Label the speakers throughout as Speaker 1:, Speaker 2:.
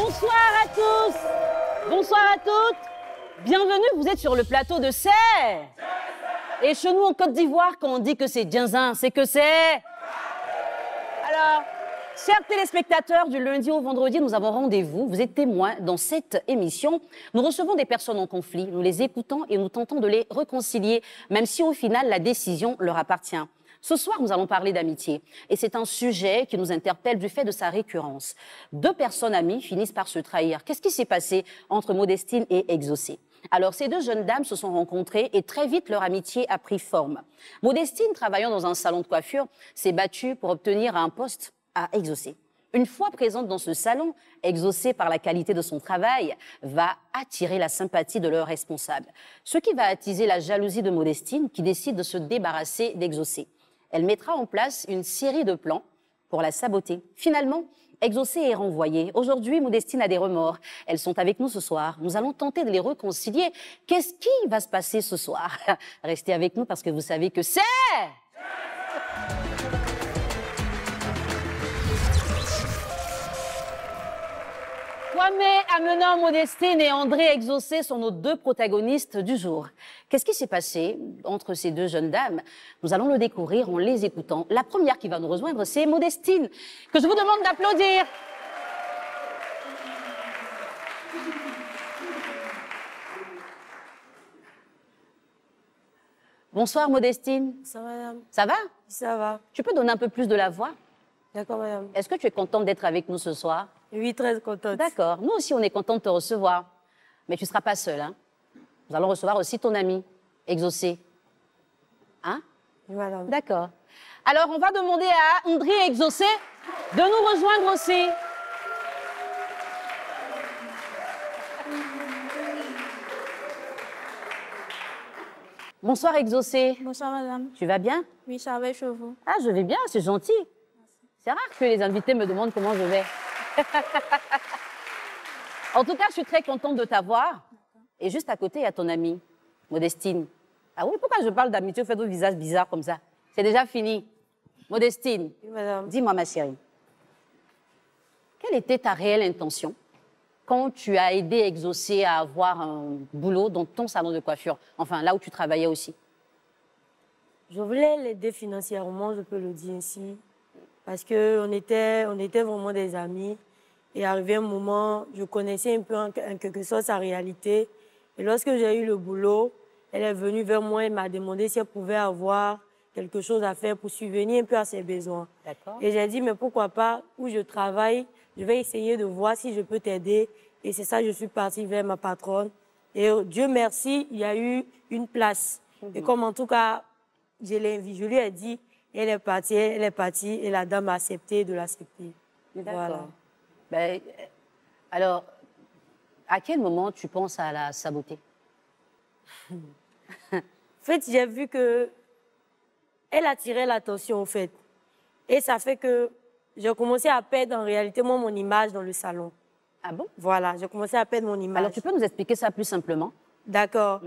Speaker 1: Bonsoir à tous. Bonsoir à toutes. Bienvenue, vous êtes sur le plateau de C'est. Et chez nous en Côte d'Ivoire, quand on dit que c'est Djinzin, c'est que c'est... Alors, chers téléspectateurs, du lundi au vendredi, nous avons rendez-vous. Vous êtes témoins dans cette émission. Nous recevons des personnes en conflit, nous les écoutons et nous tentons de les réconcilier, même si au final, la décision leur appartient. Ce soir, nous allons parler d'amitié. Et c'est un sujet qui nous interpelle du fait de sa récurrence. Deux personnes amies finissent par se trahir. Qu'est-ce qui s'est passé entre Modestine et Exaucé? Alors, ces deux jeunes dames se sont rencontrées et très vite, leur amitié a pris forme. Modestine, travaillant dans un salon de coiffure, s'est battue pour obtenir un poste à Exaucé. Une fois présente dans ce salon, Exaucé, par la qualité de son travail, va attirer la sympathie de leur responsable. Ce qui va attiser la jalousie de Modestine, qui décide de se débarrasser d'Exaucé. Elle mettra en place une série de plans pour la saboter. Finalement, Exaucé est renvoyée. Aujourd'hui, Modestine a des remords. Elles sont avec nous ce soir. Nous allons tenter de les réconcilier. Qu'est-ce qui va se passer ce soir? Restez avec nous parce que vous savez que c'est... Kwame Amenor Modestine et André Exaucé sont nos deux protagonistes du jour. Qu'est-ce qui s'est passé entre ces deux jeunes dames? Nous allons le découvrir en les écoutant. La première qui va nous rejoindre, c'est Modestine, que je vous demande d'applaudir. Bonsoir Modestine.
Speaker 2: Ça va, madame?
Speaker 1: Ça va?
Speaker 2: Ça va.
Speaker 1: Tu peux donner un peu plus de la voix?
Speaker 2: D'accord, madame.
Speaker 1: Est-ce que tu es contente d'être avec nous ce soir?
Speaker 2: Oui, très contente.
Speaker 1: D'accord. Nous aussi, on est contents de te recevoir. Mais tu ne seras pas seule, hein? Nous allons recevoir aussi ton ami, Exaucé. Hein?
Speaker 2: Oui, madame.
Speaker 1: D'accord. Alors, on va demander à André Exaucé de nous rejoindre aussi. Bonsoir, Exaucé.
Speaker 3: Bonsoir, madame.
Speaker 1: Tu vas bien?
Speaker 3: Oui, ça va chez vous.
Speaker 1: Ah, je vais bien, c'est gentil. C'est rare que les invités me demandent comment je vais. En tout cas, je suis très contente de t'avoir. Et juste à côté, il y a ton amie, Modestine. Ah oui, pourquoi je parle d'amitié, vous faites vos visages bizarres comme ça? C'est déjà fini. Modestine,
Speaker 2: Oui, madame.
Speaker 1: dis-moi, ma chérie, quelle était ta réelle intention quand tu as aidé Exaucé à avoir un boulot dans ton salon de coiffure, enfin là où tu travaillais aussi?
Speaker 2: Je voulais l'aider financièrement, je peux le dire ici, parce qu'on était vraiment des amis. Et arrivé un moment, je connaissais un peu en quelque sorte sa réalité. Et lorsque j'ai eu le boulot, elle est venue vers moi et m'a demandé si elle pouvait avoir quelque chose à faire pour subvenir un peu à ses besoins.
Speaker 1: D'accord.
Speaker 2: Et j'ai dit, mais pourquoi pas, où je travaille, je vais essayer de voir si je peux t'aider. Et c'est ça, je suis partie vers ma patronne. Et Dieu merci, il y a eu une place. Et comme en tout cas, je lui ai dit, elle est partie, et la dame a accepté de l'accepter. Voilà.
Speaker 1: Ben, alors, à quel moment tu penses à la saboter?
Speaker 2: En fait, j'ai vu que elle attirait l'attention, en fait. Et ça fait que j'ai commencé à perdre en réalité, moi, mon image dans le salon.
Speaker 1: Ah bon?
Speaker 2: Voilà, j'ai commencé à perdre mon image.
Speaker 1: Alors, tu peux nous expliquer ça plus simplement?
Speaker 2: D'accord.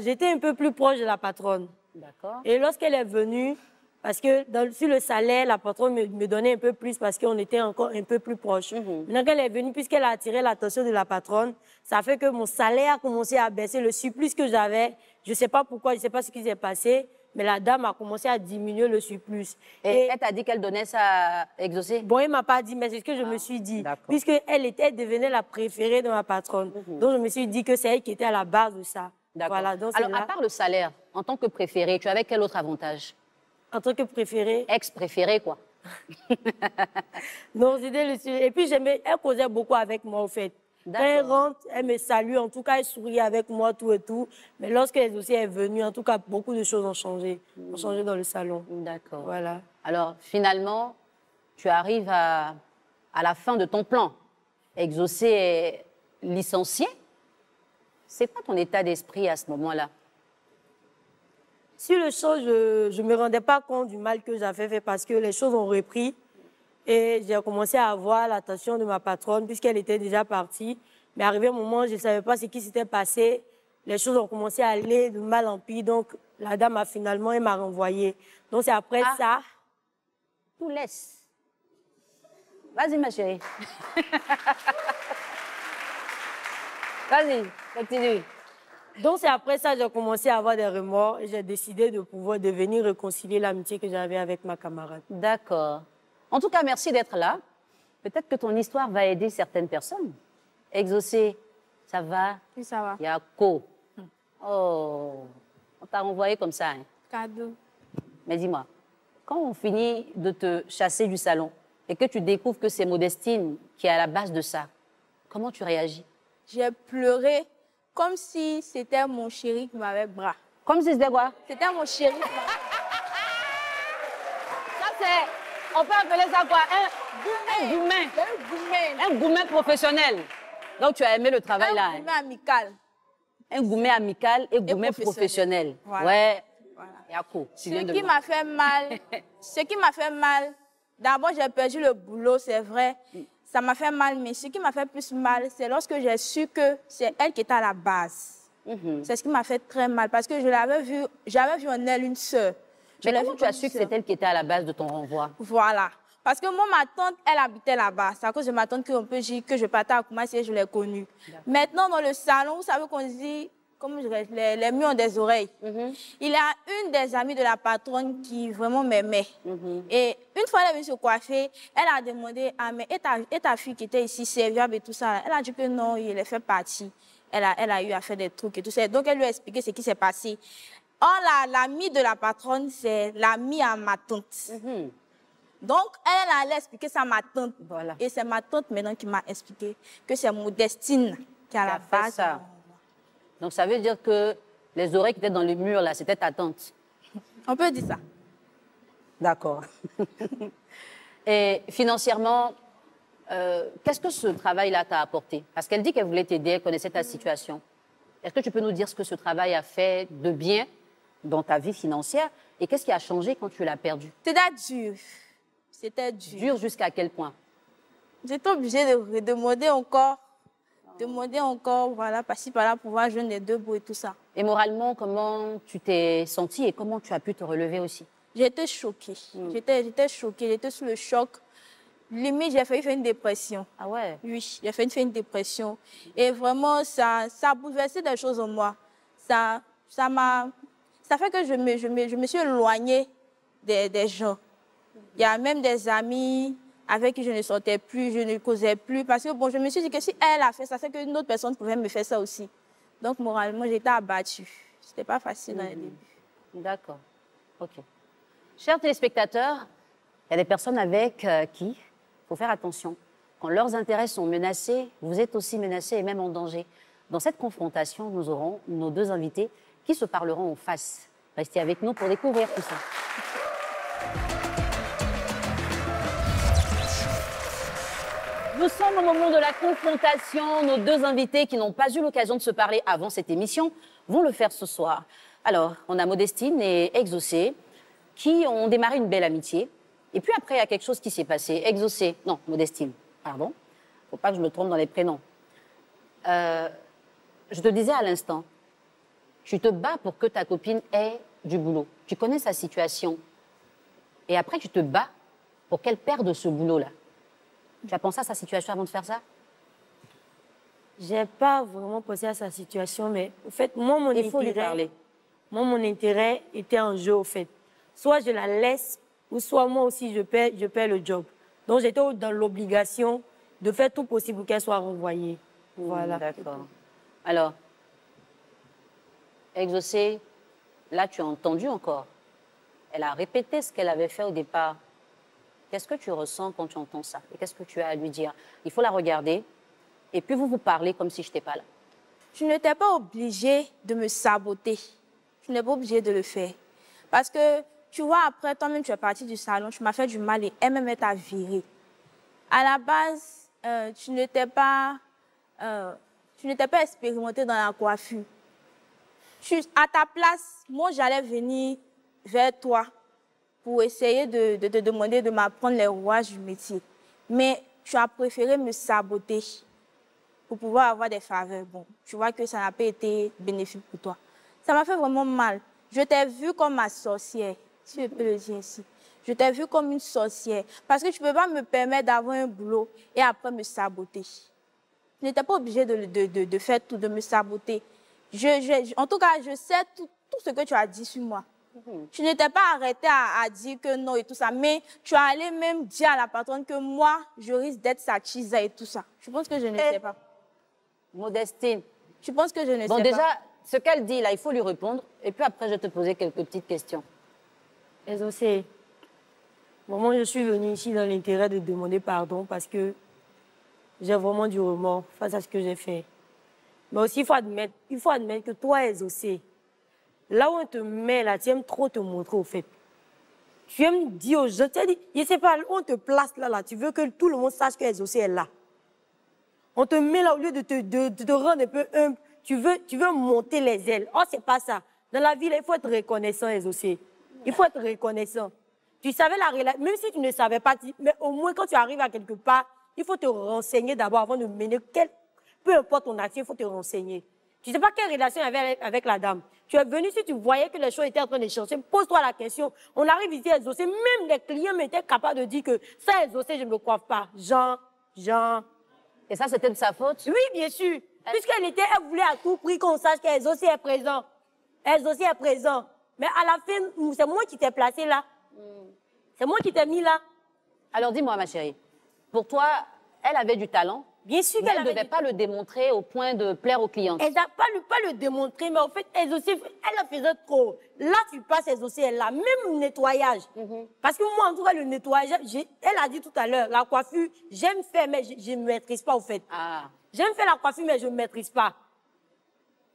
Speaker 2: J'étais un peu plus proche de la patronne.
Speaker 1: D'accord.
Speaker 2: Et lorsqu'elle est venue, parce que sur le salaire, la patronne me donnait un peu plus parce qu'on était encore un peu plus proches. Maintenant qu'elle est venue, puisqu'elle a attiré l'attention de la patronne, ça fait que mon salaire a commencé à baisser. Le surplus que j'avais, je ne sais pas pourquoi, je ne sais pas ce qui s'est passé, mais la dame a commencé à diminuer le surplus.
Speaker 1: Et elle t'a dit qu'elle donnait ça à Exaucé?
Speaker 2: Bon, elle ne m'a pas dit, mais c'est ce que je me suis dit. Puisqu'elle devenait la préférée de ma patronne. Donc, je me suis dit que c'est elle qui était à la base de ça. Voilà, donc
Speaker 1: alors, à part le salaire, en tant que préférée, tu avais quel autre avantage?
Speaker 2: En tant que préférée?
Speaker 1: Ex-préférée, quoi.
Speaker 2: Non, c'était le sujet. Et puis, elle causait beaucoup avec moi, au fait. Quand elle rentre, elle me salue, en tout cas, elle sourit avec moi, tout et tout. Mais lorsqu'elle aussi est venue, en tout cas, beaucoup de choses ont changé. Ont changé dans le salon.
Speaker 1: D'accord.
Speaker 2: Voilà.
Speaker 1: Alors, finalement, tu arrives à la fin de ton plan. Exaucé est licencié. C'est quoi ton état d'esprit à ce moment-là?
Speaker 2: Sur le show, je ne me rendais pas compte du mal que j'avais fait parce que les choses ont repris. Et j'ai commencé à avoir l'attention de ma patronne puisqu'elle était déjà partie. Mais arrivé un moment, je ne savais pas ce qui s'était passé. Les choses ont commencé à aller de mal en pis. Donc, la dame a finalement, elle m'a renvoyée. Donc, c'est après ça...
Speaker 1: Tout laisse. Vas-y, ma chérie. Vas-y, continue.
Speaker 2: Donc, c'est après ça que j'ai commencé à avoir des remords et j'ai décidé de pouvoir venir réconcilier l'amitié que j'avais avec ma camarade.
Speaker 1: D'accord. En tout cas, merci d'être là. Peut-être que ton histoire va aider certaines personnes. Exaucé, ça va?
Speaker 3: Oui, ça va.
Speaker 1: Yako. Oh, on t'a renvoyé comme ça. Hein.
Speaker 3: Cadeau.
Speaker 1: Mais dis-moi, quand on finit de te chasser du salon et que tu découvres que c'est Modestine qui est à la base de ça, comment tu réagis?
Speaker 3: J'ai pleuré comme si c'était mon chéri qui m'avait bras.
Speaker 1: Comme si c'était quoi?
Speaker 3: C'était mon chéri qui m'avait
Speaker 1: Ça, c'est... On peut appeler ça quoi? Un gourmet. Un gourmet professionnel. Donc, tu as aimé le travail là.
Speaker 3: Un gourmet amical.
Speaker 1: Un gourmet amical et gourmet professionnel.
Speaker 3: Voilà.
Speaker 1: Ouais.
Speaker 3: Voilà.
Speaker 1: Yako,
Speaker 3: Ce qui m'a fait mal, d'abord j'ai perdu le boulot, c'est vrai. Ça m'a fait mal, mais ce qui m'a fait plus mal, c'est lorsque j'ai su que c'est elle qui était à la base. C'est ce qui m'a fait très mal, parce que j'avais vu en elle une sœur.
Speaker 1: Mais comment tu as su que c'est elle qui était à la base de ton renvoi?
Speaker 3: Voilà. Parce que moi, ma tante, elle habitait là-bas. C'est à cause de ma tante qu'on peut dire que je partais à Koumassi et je l'ai connue. Maintenant, dans le salon, vous savez qu'on dit, comme je dirais, les murs ont des oreilles. Il y a une des amies de la patronne qui vraiment m'aimait. Et une fois, elle est venue se coiffer, elle a demandé, ah, mais et ta fille qui était ici, serviable et tout ça, elle a dit que non, il est fait partie. Elle a eu à faire des trucs et tout ça. Donc, elle lui a expliqué ce qui s'est passé. Or, l'amie de la patronne, c'est l'amie à ma tante. Donc, elle allait expliquer ça à ma tante.
Speaker 1: Voilà.
Speaker 3: Et c'est ma tante maintenant qui m'a expliqué que c'est Modestine qui a la base.
Speaker 1: Ça. Donc, ça veut dire que les oreilles qui étaient dans le mur, là, c'était ta tante.
Speaker 3: On peut dire ça.
Speaker 1: D'accord. Et financièrement, qu'est-ce que ce travail-là t'a apporté? Parce qu'elle dit qu'elle voulait t'aider, elle connaissait ta situation. Est-ce que tu peux nous dire ce que ce travail a fait de bien dans ta vie financière et qu'est-ce qui a changé quand tu l'as perdu?
Speaker 3: C'était dur. C'était dur.
Speaker 1: Dur jusqu'à quel point?
Speaker 3: J'étais obligée de demander encore. Demander encore, voilà, par-ci, par-là, pour pouvoir joindre les deux bouts et tout ça.
Speaker 1: Et moralement, comment tu t'es sentie et comment tu as pu te relever aussi?
Speaker 3: J'étais choquée. J'étais choquée, j'étais sous le choc. Limite, j'ai failli faire une dépression.
Speaker 1: Ah ouais?
Speaker 3: Oui, j'ai failli faire une dépression. Et vraiment, ça a bouleversé des choses en moi. Ça fait que je me suis éloignée des gens. Il y a même des amis avec qui je ne sortais plus, je ne causais plus. Parce que bon, je me suis dit que si elle a fait ça, c'est qu'une autre personne pouvait me faire ça aussi. Donc, moralement, j'étais abattue. Ce n'était pas facile dans les débuts.
Speaker 1: D'accord. OK. Chers téléspectateurs, il y a des personnes avec qui il faut faire attention. Quand leurs intérêts sont menacés, vous êtes aussi menacés et même en danger. Dans cette confrontation, nous aurons nos deux invités qui se parleront en face. Restez avec nous pour découvrir tout ça. Nous sommes au moment de la confrontation. Nos deux invités qui n'ont pas eu l'occasion de se parler avant cette émission vont le faire ce soir. Alors, on a Modestine et Exaucé qui ont démarré une belle amitié. Et puis après, il y a quelque chose qui s'est passé. Exaucé, non, Modestine, pardon. Faut pas que je me trompe dans les prénoms. Je te disais à l'instant, tu te bats pour que ta copine ait du boulot. Tu connais sa situation. Et après, tu te bats pour qu'elle perde ce boulot-là. Tu as pensé à sa situation avant de faire ça?
Speaker 2: J'ai pas vraiment pensé à sa situation, mais en fait, moi,
Speaker 1: Il faut lui parler.
Speaker 2: Moi, mon intérêt était en jeu, au fait. Soit je la laisse, ou soit moi aussi, je perds le job. Donc, j'étais dans l'obligation de faire tout possible pour qu'elle soit renvoyée. Voilà.
Speaker 1: D'accord. Alors, Exaucé, là, tu as entendu encore. Elle a répété ce qu'elle avait fait au départ. Qu'est-ce que tu ressens quand tu entends ça? Et qu'est-ce que tu as à lui dire? Il faut la regarder et puis vous parlez comme si je n'étais pas là.
Speaker 3: Je n'étais pas obligée de me saboter. Je n'étais pas obligée de le faire. Parce que, tu vois, après, toi-même, tu es partie du salon, tu m'as fait du mal et elle-même t'a viré. À la base, tu n'étais pas expérimentée dans la coiffure. À ta place, moi, j'allais venir vers toi pour essayer de te demander de m'apprendre les rouages du métier. Mais tu as préféré me saboter pour pouvoir avoir des faveurs. Bon, tu vois que ça n'a pas été bénéfique pour toi. Ça m'a fait vraiment mal. Je t'ai vue comme ma sorcière, si je peux le dire ainsi. Je t'ai vue comme une sorcière. Parce que tu ne peux pas me permettre d'avoir un boulot et après me saboter. Je n'étais pas obligée de faire tout, de me saboter. En tout cas, je sais tout ce que tu as dit sur moi. Tu n'étais pas arrêtée à dire que non et tout ça, mais tu as allé même dire à la patronne que moi, je risque d'être sa chisa et tout ça. Je pense que je ne sais pas.
Speaker 1: Modestine.
Speaker 3: Je pense que je ne sais pas.
Speaker 1: Bon, déjà, ce qu'elle dit là, il faut lui répondre. Et puis après, je vais te poser quelques petites questions.
Speaker 2: Exaucé. Moi, je suis venue ici dans l'intérêt de demander pardon parce que j'ai vraiment du remords face à ce que j'ai fait. Mais aussi, il faut admettre que toi, Exaucé, là où on te met, là, tu aimes trop te montrer au fait. Tu aimes dire aux gens, tu as dit, je ne sais pas, où on te place là, tu veux que tout le monde sache que Exaucé est là. On te met là au lieu de te rendre un peu humble. Tu veux monter les ailes. Oh, c'est pas ça. Dans la vie, là, il faut être reconnaissant, Exaucé. Il faut être reconnaissant. Tu savais la relation, même si tu ne savais pas, mais au moins quand tu arrives à quelque part, il faut te renseigner d'abord avant de mener peu importe ton action, il faut te renseigner. Tu ne sais pas quelle relation il y avait avec la dame. Tu es venu, si tu voyais que les choses étaient en train de changer, pose-toi la question. On arrive ici à Exaucé, même les clients m'étaient capables de dire que ça, Exaucé, je ne me coiffe pas. Jean.
Speaker 1: Et ça, c'était de sa faute?
Speaker 2: Oui, bien sûr. Puisqu'elle voulait à tout prix qu'on sache qu'Exaucé est présent. Exaucé est présent. Mais à la fin, c'est moi qui t'ai placé là. C'est moi qui t'ai mis là.
Speaker 1: Alors dis-moi, ma chérie, pour toi, elle avait du talent.
Speaker 2: Bien sûr
Speaker 1: qu'elle ne devait pas le démontrer au point de plaire aux clientes.
Speaker 2: Elle n'a pas le démontrer, mais en fait, Exaucé, elle en faisait trop. Là, tu passes Exaucé, elle a même le nettoyage. Parce que moi, en tout cas, le nettoyage, elle a dit tout à l'heure, la coiffure, j'aime faire, mais je ne maîtrise pas, au fait. J'aime faire la coiffure, mais je ne maîtrise pas.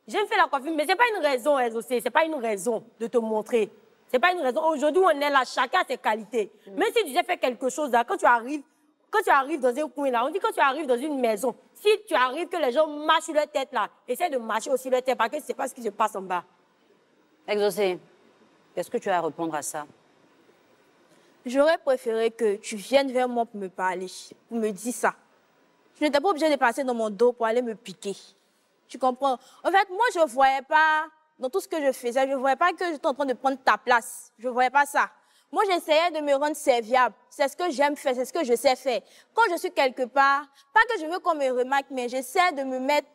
Speaker 2: J'aime faire la coiffure, mais ce n'est pas une raison, Exaucé, ce n'est pas une raison de te montrer. Ce n'est pas une raison. Aujourd'hui, on est là, chacun a ses qualités. Même si tu sais faire quelque chose, là, quand tu arrives dans un coin, là, on dit quand tu arrives dans une maison, si tu arrives que les gens marchent sur leur tête, là, essaie de marcher aussi leur tête, parce que ce n'est pas ce qui se passe en bas.
Speaker 1: Exaucé, qu'est-ce que tu as à répondre à ça?
Speaker 3: J'aurais préféré que tu viennes vers moi pour me parler, pour me dire ça. Je n'étais pas obligée de passer dans mon dos pour aller me piquer. Tu comprends? En fait, moi, je ne voyais pas, dans tout ce que je faisais, je ne voyais pas que j'étais en train de prendre ta place. Je ne voyais pas ça. Moi, j'essayais de me rendre serviable. C'est ce que j'aime faire, c'est ce que je sais faire. Quand je suis quelque part, pas que je veux qu'on me remarque, mais j'essaie de me mettre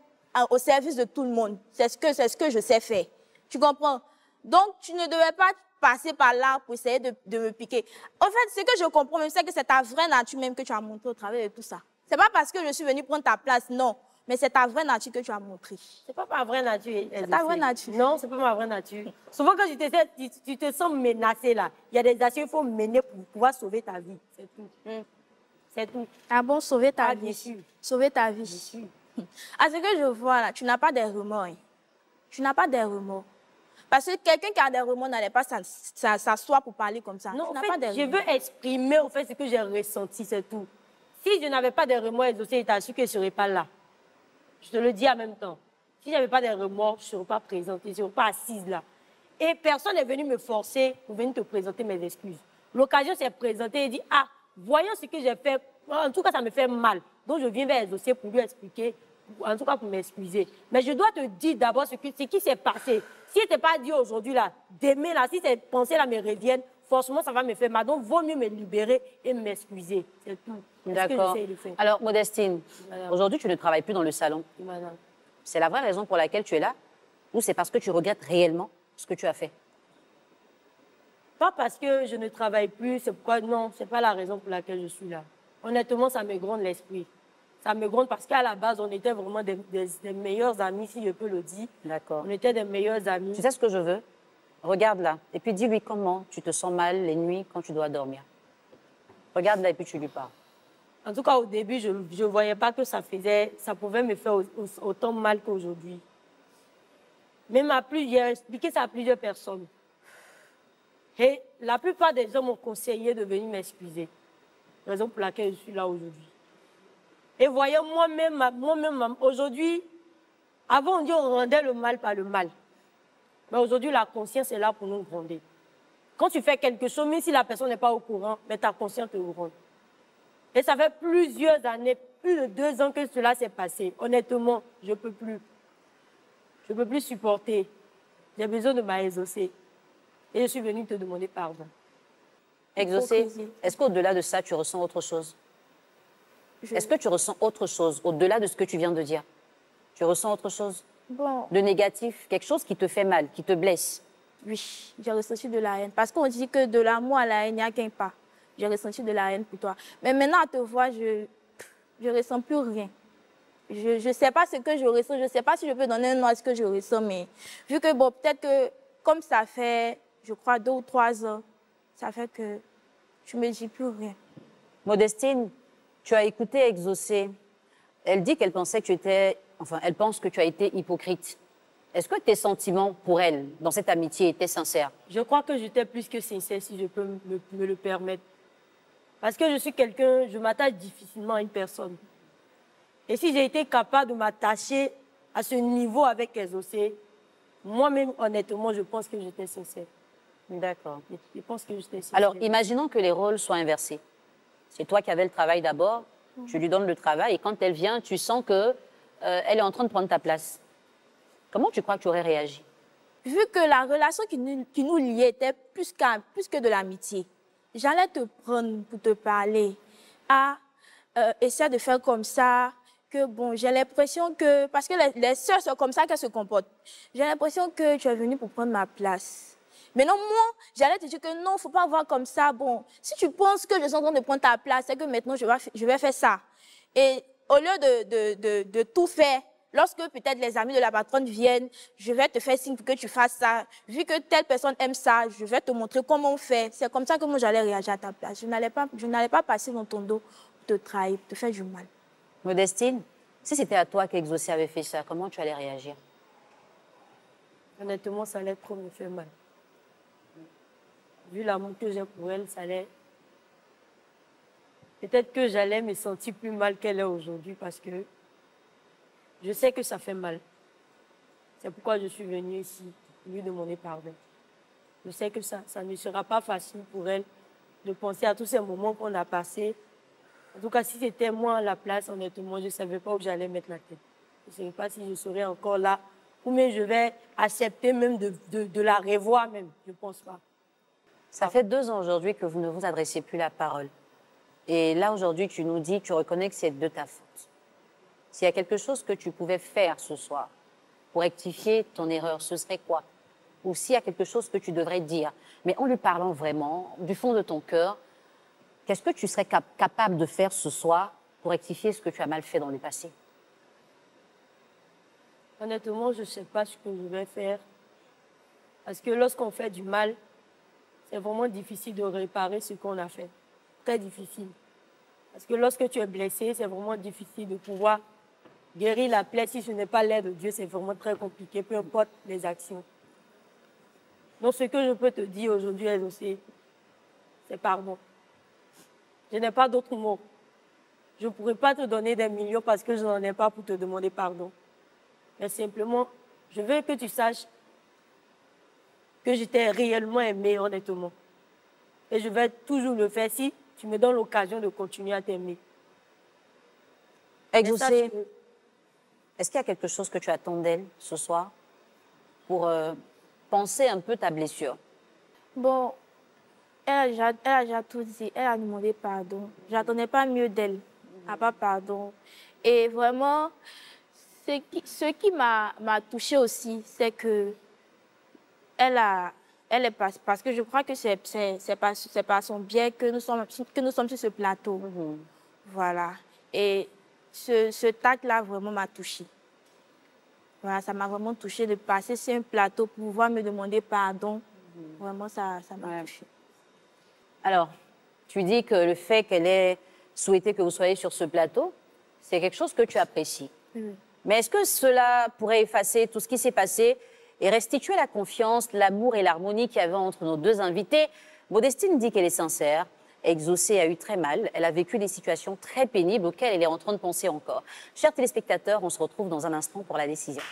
Speaker 3: au service de tout le monde. C'est ce que je sais faire. Tu comprends? Donc, tu ne devais pas passer par là pour essayer de me piquer. En fait, ce que je comprends même, c'est que c'est ta vraie nature même que tu as montré au travers de tout ça. C'est pas parce que je suis venue prendre ta place, non. Mais c'est ta vraie nature que tu as montrée.
Speaker 2: C'est pas ma vraie nature.
Speaker 3: C'est ta vraie nature.
Speaker 2: Non, c'est pas ma vraie nature. Souvent, quand tu te sens menacé, là, il y a des actions qu'il faut mener pour pouvoir sauver ta vie. C'est tout. C'est tout.
Speaker 3: Ah bon, sauver ta vie.
Speaker 2: Bien sûr.
Speaker 3: Sauver ta vie. Bien sûr. À ce que je vois, là, tu n'as pas des remords. Hein. Tu n'as pas des remords. Parce que quelqu'un qui a des remords n'allait pas s'asseoir pour parler comme ça.
Speaker 2: Non, en fait, je veux exprimer en fait, ce que j'ai ressenti, c'est tout. Si je n'avais pas de remords exaucés, je t'assure que je ne serais pas là. Je te le dis en même temps. Si je n'avais pas de remords, je ne serais pas présente, je ne serais pas assise là. Et personne n'est venu me forcer pour venir te présenter mes excuses. L'occasion s'est présentée et dit, ah, voyons ce que j'ai fait. En tout cas, ça me fait mal. Donc, je viens vers Exaucé pour lui expliquer, en tout cas pour m'excuser. Mais je dois te dire d'abord ce qui s'est passé. Si je ne t'ai pas dit aujourd'hui, là, demain, là, si ces pensées-là me reviennent, forcément, ça va me faire mal. Donc, il vaut mieux me libérer et m'excuser. C'est tout.
Speaker 1: D'accord. Alors, Modestine, aujourd'hui, tu ne travailles plus dans le salon. C'est la vraie raison pour laquelle tu es là? Ou c'est parce que tu regrettes réellement ce que tu as fait?
Speaker 2: Pas parce que je ne travaille plus, c'est pourquoi, non, ce n'est pas la raison pour laquelle je suis là. Honnêtement, ça me gronde l'esprit. Ça me gronde parce qu'à la base, on était vraiment des meilleurs amis, si je peux le dire.
Speaker 1: D'accord.
Speaker 2: On était des meilleurs amis.
Speaker 1: Tu sais ce que je veux? Regarde là, et puis dis-lui comment tu te sens mal les nuits quand tu dois dormir. Regarde là et puis tu lui parles.
Speaker 2: En tout cas, au début, je ne voyais pas que ça pouvait me faire autant mal qu'aujourd'hui. Même j'ai expliqué ça à plusieurs personnes. Et la plupart des gens m'ont conseillé de venir m'excuser. Raison pour laquelle je suis là aujourd'hui. Et voyez, moi-même, aujourd'hui, avant on dit on rendait le mal par le mal. Mais aujourd'hui, la conscience est là pour nous gronder. Quand tu fais quelque chose, même si la personne n'est pas au courant, mais ta conscience te gronde. Et ça fait plusieurs années, plus de 2 ans que cela s'est passé. Honnêtement, je ne peux plus. Je ne peux plus supporter. J'ai besoin de m'exaucer. Et je suis venue te demander pardon.
Speaker 1: Exaucé,
Speaker 3: Hypocrisie.
Speaker 1: est-ce qu'au-delà de ça, tu ressens autre chose? Est-ce que tu ressens autre chose au-delà de ce que tu viens de dire? Tu ressens autre chose
Speaker 3: Bon,
Speaker 1: de négatif, quelque chose qui te fait mal, qui te blesse?
Speaker 3: oui, j'ai ressenti de la haine. Parce qu'on dit que de l'amour à la haine, il n'y a qu'un pas. J'ai ressenti de la haine pour toi. Mais maintenant, à te voir, je ne ressens plus rien. Je ne sais pas ce que je ressens. Je ne sais pas si je peux donner un nom à ce que je ressens. Mais vu que, bon, peut-être que comme ça fait, je crois, 2 ou 3 ans, ça fait que je ne me dis plus rien.
Speaker 1: Modestine, tu as écouté Exaucé. Elle dit qu'elle pensait que tu étais, enfin, elle pense que tu as été hypocrite. Est-ce que tes sentiments pour elle, dans cette amitié, étaient sincères?
Speaker 2: Je crois que j'étais plus que sincère, si je peux me le permettre. Parce que je suis quelqu'un, je m'attache difficilement à une personne. Et si j'ai été capable de m'attacher à ce niveau avec Exaucé, moi-même, honnêtement, je pense que j'étais sincère.
Speaker 1: D'accord.
Speaker 2: Je pense que j'étais sincère.
Speaker 1: Alors, imaginons que les rôles soient inversés. C'est toi qui avais le travail d'abord, tu lui donnes le travail, et quand elle vient, tu sens que elle est en train de prendre ta place. Comment tu crois que tu aurais réagi?
Speaker 3: Vu que la relation qui nous liait était plus que de l'amitié, j'allais te prendre pour te parler. Essaie de faire comme ça, que bon, j'ai l'impression que, parce que les sœurs sont comme ça qu'elles se comportent, j'ai l'impression que tu es venue pour prendre ma place. Mais non, moi, j'allais te dire que non, il ne faut pas voir comme ça. Bon, si tu penses que je suis en train de prendre ta place, c'est que maintenant, je vais faire ça. Et au lieu de tout faire, lorsque peut-être les amis de la patronne viennent, je vais te faire signe pour que tu fasses ça. Vu que telle personne aime ça, je vais te montrer comment on fait. C'est comme ça que moi, j'allais réagir à ta place. Je n'allais pas passer dans ton dos pour te trahir, pour te faire du mal.
Speaker 1: Modestine, si c'était à toi qu'Exaucé avait fait ça, comment tu allais réagir?
Speaker 2: Honnêtement, ça allait trop me faire mal. Vu l'amour que j'ai pour elle, ça allait... Peut-être que j'allais me sentir plus mal qu'elle est aujourd'hui parce que je sais que ça fait mal. C'est pourquoi je suis venue ici, lui demander pardon. Je sais que ça ne sera pas facile pour elle de penser à tous ces moments qu'on a passés. En tout cas, si c'était moi à la place, honnêtement, je ne savais pas où j'allais mettre la tête. Je ne savais pas si je serais encore là ou même je vais accepter même de la revoir même. Je ne pense pas.
Speaker 1: Ça fait 2 ans aujourd'hui que vous ne vous adressez plus la parole. Et là, aujourd'hui, tu nous dis que tu reconnais que c'est de ta faute. S'il y a quelque chose que tu pouvais faire ce soir pour rectifier ton erreur, ce serait quoi? Ou s'il y a quelque chose que tu devrais dire, mais en lui parlant vraiment, du fond de ton cœur, qu'est-ce que tu serais capable de faire ce soir pour rectifier ce que tu as mal fait dans le passé?
Speaker 2: Honnêtement, je ne sais pas ce que je vais faire. Parce que lorsqu'on fait du mal, c'est vraiment difficile de réparer ce qu'on a fait. Très difficile. Parce que lorsque tu es blessé, c'est vraiment difficile de pouvoir guérir la plaie. Si ce n'est pas l'aide de Dieu, c'est vraiment très compliqué, peu importe les actions. Donc, ce que je peux te dire aujourd'hui, Exaucé, c'est pardon. Je n'ai pas d'autres mots. Je ne pourrais pas te donner des millions parce que je n'en ai pas pour te demander pardon. Mais simplement, je veux que tu saches que je t'ai réellement aimé, honnêtement. Et je vais toujours le faire si tu me donnes l'occasion de continuer à t'aimer.
Speaker 1: Exaucé, est-ce qu'il y a quelque chose que tu attends d'elle ce soir pour penser un peu ta blessure?
Speaker 3: Bon, elle a déjà tout dit. Elle a demandé pardon. Je n'attendais pas mieux d'elle, à part pardon. Et vraiment, ce qui m'a touchée aussi, c'est que elle est parce que je crois que c'est pas son bien que nous sommes sur ce plateau. Voilà. Et ce tact-là vraiment m'a touchée. Voilà, ça m'a vraiment touchée de passer sur un plateau pour pouvoir me demander pardon. Vraiment, ça m'a touchée.
Speaker 1: Alors, tu dis que le fait qu'elle ait souhaité que vous soyez sur ce plateau, c'est quelque chose que tu apprécies. Mais est-ce que cela pourrait effacer tout ce qui s'est passé et restituer la confiance, l'amour et l'harmonie qu'il y avait entre nos 2 invités? Modestine dit qu'elle est sincère. Exaucé a eu très mal. Elle a vécu des situations très pénibles auxquelles elle est en train de penser encore. Chers téléspectateurs, on se retrouve dans un instant pour la décision.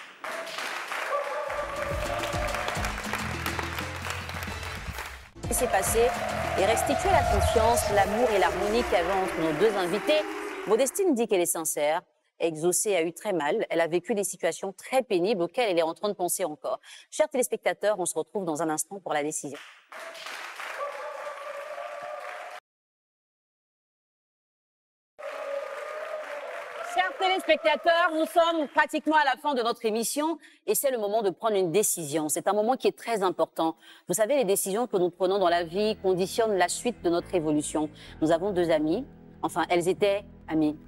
Speaker 1: Ce qui s'est passé et restituer la confiance, l'amour et l'harmonie qu'il y avait entre nos 2 invités. Modestine dit qu'elle est sincère. Exaucé a eu très mal. Elle a vécu des situations très pénibles auxquelles elle est en train de penser encore. Chers téléspectateurs, on se retrouve dans un instant pour la décision. Chers téléspectateurs, nous sommes pratiquement à la fin de notre émission et c'est le moment de prendre une décision. C'est un moment qui est très important. Vous savez, les décisions que nous prenons dans la vie conditionnent la suite de notre évolution. Nous avons deux amies, enfin, elles étaient amies.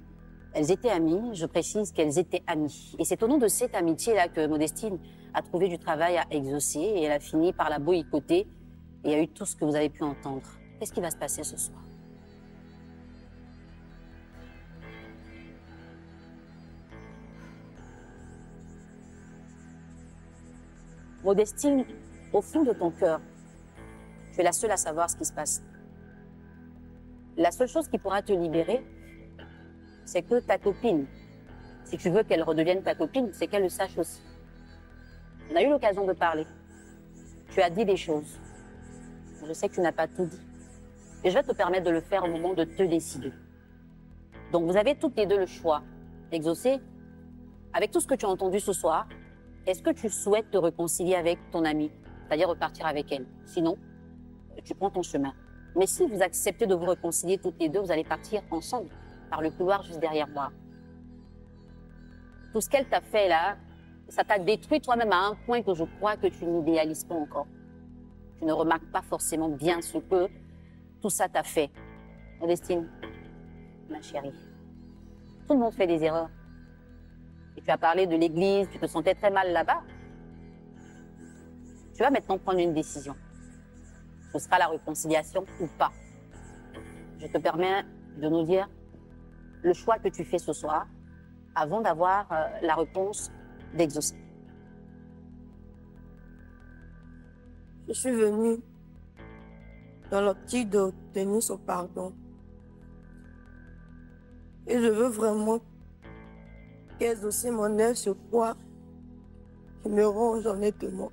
Speaker 1: Elles étaient amies, je précise qu'elles étaient amies. Et c'est au nom de cette amitié-là que Modestine a trouvé du travail à exaucer et elle a fini par la boycotter et il y a eu tout ce que vous avez pu entendre. Qu'est-ce qui va se passer ce soir? Modestine, au fond de ton cœur, tu es la seule à savoir ce qui se passe. La seule chose qui pourra te libérer, c'est que ta copine, si tu veux qu'elle redevienne ta copine, c'est qu'elle le sache aussi. On a eu l'occasion de parler. Tu as dit des choses. Je sais que tu n'as pas tout dit. Et je vais te permettre de le faire au moment de te décider. Donc vous avez toutes les deux le choix d'exaucer. Avec tout ce que tu as entendu ce soir, est-ce que tu souhaites te réconcilier avec ton amie, c'est-à-dire repartir avec elle? Sinon, tu prends ton chemin. Mais si vous acceptez de vous réconcilier toutes les deux, vous allez partir ensemble, par le couloir juste derrière moi. Tout ce qu'elle t'a fait là, ça t'a détruit toi-même à un point que je crois que tu n'idéalises pas encore. Tu ne remarques pas forcément bien ce que tout ça t'a fait. Modestine, ma chérie, tout le monde fait des erreurs. Et tu as parlé de l'église, tu te sentais très mal là-bas. Tu vas maintenant prendre une décision. Ce sera la réconciliation ou pas. Je te permets de nous dire le choix que tu fais ce soir avant d'avoir la réponse d'exaucer.
Speaker 2: Je suis venue dans l'optique d'obtenir son pardon. Et je veux vraiment qu'exaucer mon œuvre ce poids qui me ronge honnêtement.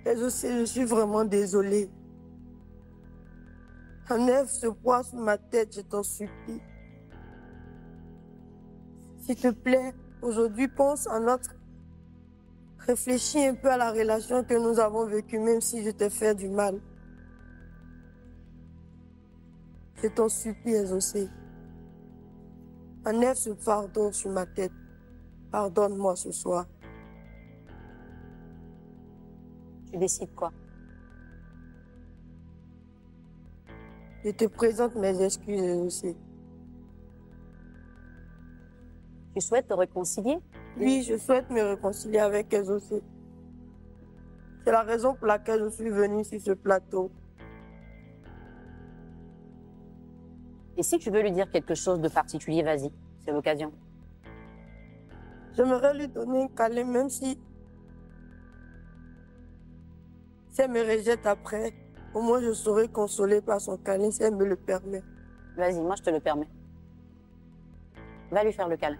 Speaker 2: Exaucer, je suis vraiment désolée. Enlève ce poids sur ma tête, je t'en supplie. S'il te plaît, aujourd'hui, pense à notre... Réfléchis un peu à la relation que nous avons vécue, même si je t'ai fait du mal. Je t'en supplie, exaucer. Enlève ce fardeau sur ma tête. Pardonne-moi ce soir.
Speaker 1: Tu décides quoi?
Speaker 2: Je te présente mes excuses, exaucer.
Speaker 1: Tu souhaites te réconcilier?
Speaker 2: Oui, je souhaite me réconcilier avec exaucer. C'est la raison pour laquelle je suis venue sur ce plateau.
Speaker 1: Et si tu veux lui dire quelque chose de particulier, vas-y, c'est l'occasion.
Speaker 2: J'aimerais lui donner un câlin, même si elle me rejette après. Au moins, je serai consolée par son câlin si elle me le permet.
Speaker 1: Vas-y, moi je te le permets. Va lui faire le câlin.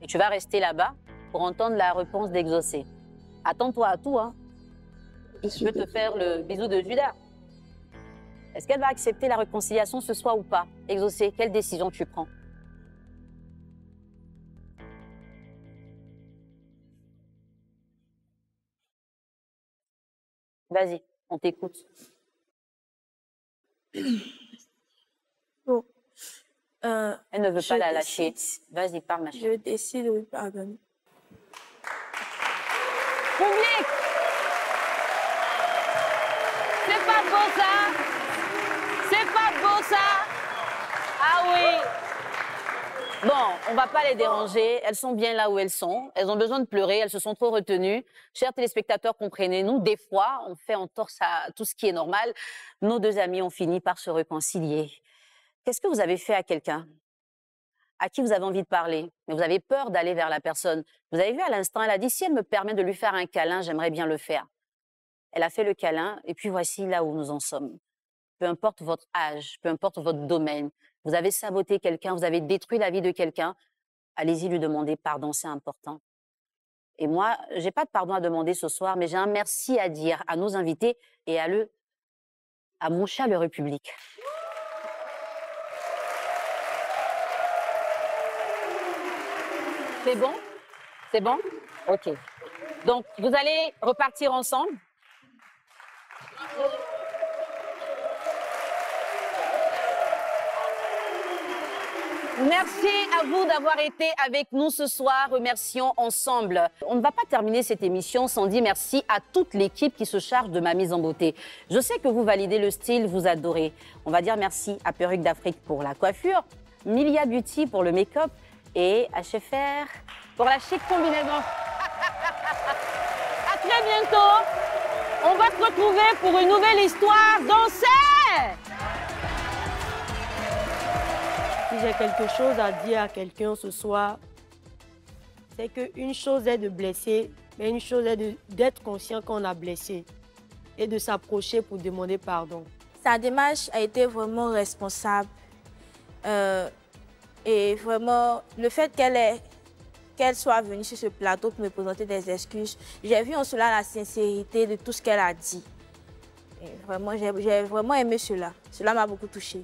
Speaker 1: Et tu vas rester là-bas pour entendre la réponse d'exaucer. Attends-toi à tout, hein. Je veux te faire le bisou de Judas. Est-ce qu'elle va accepter la réconciliation ce soir ou pas? Exaucer, quelle décision tu prends? Vas-y, on t'écoute.
Speaker 2: Bon.
Speaker 1: Elle ne veut pas la lâcher. Vas-y, parle, ma chérie.
Speaker 2: Je décide de lui pardonner.
Speaker 1: Public! C'est pas beau ça? C'est pas beau ça? Ah oui! Bon, on va pas les déranger. Elles sont bien là où elles sont. Elles ont besoin de pleurer. Elles se sont trop retenues. Chers téléspectateurs, comprenez-nous. Des fois, on fait entorse à tout ce qui est normal. Nos deux amis ont fini par se réconcilier. Qu'est-ce que vous avez fait à quelqu'un à qui vous avez envie de parler, mais vous avez peur d'aller vers la personne? Vous avez vu à l'instant, elle a dit, si elle me permet de lui faire un câlin, j'aimerais bien le faire. Elle a fait le câlin, et puis voici là où nous en sommes. Peu importe votre âge, peu importe votre domaine, vous avez saboté quelqu'un, vous avez détruit la vie de quelqu'un, allez-y lui demander pardon, c'est important. Et moi, j'ai pas de pardon à demander ce soir, mais j'ai un merci à dire à nos invités et à mon chat, le République. C'est bon? C'est bon? OK. Donc, vous allez repartir ensemble. Merci à vous d'avoir été avec nous ce soir. Remercions ensemble. On ne va pas terminer cette émission sans dire merci à toute l'équipe qui se charge de ma mise en beauté. Je sais que vous validez le style, vous adorez. On va dire merci à Perruque d'Afrique pour la coiffure, Milia Beauty pour le make-up et HFR pour la chic combinaison. À très bientôt. On va se retrouver pour une nouvelle histoire. Dansez!
Speaker 2: Si j'ai quelque chose à dire à quelqu'un ce soir, c'est qu'une chose est de blesser, mais une chose est d'être conscient qu'on a blessé et de s'approcher pour demander pardon.
Speaker 3: Sa démarche a été vraiment responsable. Et vraiment, le fait qu'elle soit venue sur ce plateau pour me présenter des excuses, j'ai vu en cela la sincérité de tout ce qu'elle a dit. Et vraiment, j'ai vraiment aimé cela. Cela m'a beaucoup touchée.